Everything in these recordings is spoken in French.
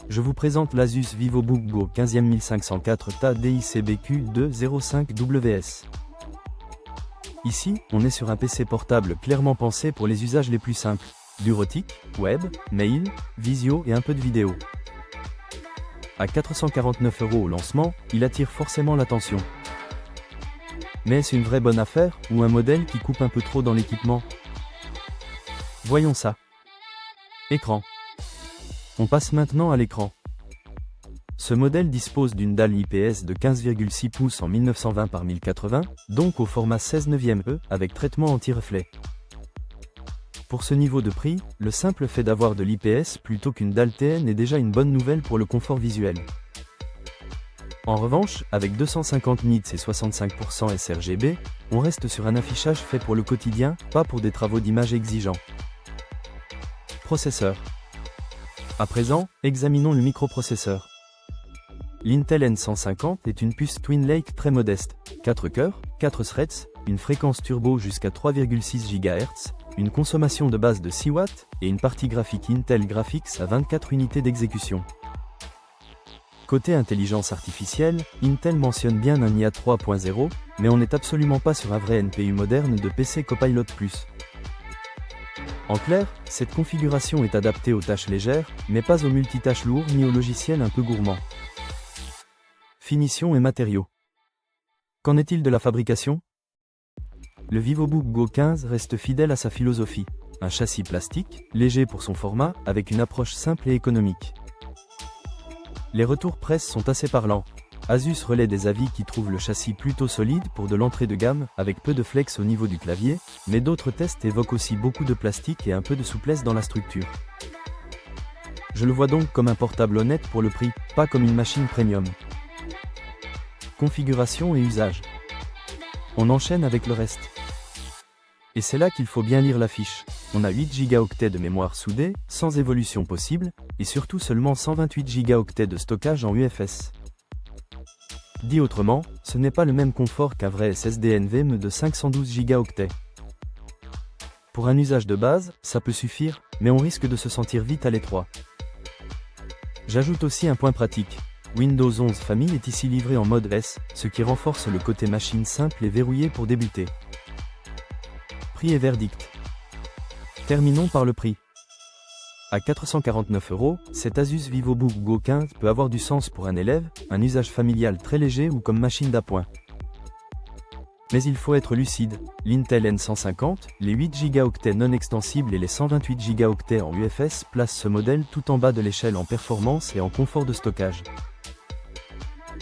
Je vous présente l'Asus VivoBook Go 15504 DICBQ205WS. Ici, on est sur un PC portable clairement pensé pour les usages les plus simples. Bureautique, web, mail, visio et un peu de vidéo. À 449 € au lancement, il attire forcément l'attention. Mais est-ce une vraie bonne affaire, ou un modèle qui coupe un peu trop dans l'équipement? Voyons ça. Écran. On passe maintenant à l'écran. Ce modèle dispose d'une dalle IPS de 15,6 pouces en 1920 par 1080, donc au format 16/9e avec traitement anti-reflet. Pour ce niveau de prix, le simple fait d'avoir de l'IPS plutôt qu'une dalle TN est déjà une bonne nouvelle pour le confort visuel. En revanche, avec 250 nits et 65% sRGB, on reste sur un affichage fait pour le quotidien, pas pour des travaux d'image exigeants. Processeur. À présent, examinons le microprocesseur. L'Intel N150 est une puce Twin Lake très modeste, 4 cœurs, 4 threads, une fréquence turbo jusqu'à 3,6 GHz, une consommation de base de 6 watts, et une partie graphique Intel Graphics à 24 unités d'exécution. Côté intelligence artificielle, Intel mentionne bien un IA 3.0, mais on n'est absolument pas sur un vrai NPU moderne de PC Copilot+. En clair, cette configuration est adaptée aux tâches légères, mais pas aux multitâches lourdes ni aux logiciels un peu gourmands. Finition et matériaux. Qu'en est-il de la fabrication? Le VivoBook Go 15 reste fidèle à sa philosophie. Un châssis plastique, léger pour son format, avec une approche simple et économique. Les retours presse sont assez parlants. Asus relaie des avis qui trouvent le châssis plutôt solide pour de l'entrée de gamme, avec peu de flex au niveau du clavier, mais d'autres tests évoquent aussi beaucoup de plastique et un peu de souplesse dans la structure. Je le vois donc comme un portable honnête pour le prix, pas comme une machine premium. Configuration et usage. On enchaîne avec le reste. Et c'est là qu'il faut bien lire la fiche. On a 8 Go de mémoire soudée, sans évolution possible, et surtout seulement 128 Go de stockage en UFS. Dit autrement, ce n'est pas le même confort qu'un vrai SSD NVMe de 512 Go. Pour un usage de base, ça peut suffire, mais on risque de se sentir vite à l'étroit. J'ajoute aussi un point pratique. Windows 11 Family est ici livré en mode S, ce qui renforce le côté machine simple et verrouillé pour débuter. Prix et verdict. Terminons par le prix. À 449 €, cet Asus VivoBook Go 15 peut avoir du sens pour un élève, un usage familial très léger ou comme machine d'appoint. Mais il faut être lucide, l'Intel N150, les 8 Go non extensibles et les 128 Go en UFS placent ce modèle tout en bas de l'échelle en performance et en confort de stockage.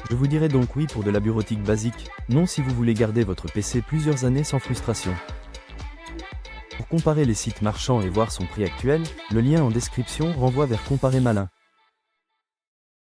Je vous dirais donc oui pour de la bureautique basique, non si vous voulez garder votre PC plusieurs années sans frustration. Pour comparer les sites marchands et voir son prix actuel, le lien en description renvoie vers Comparer Malin.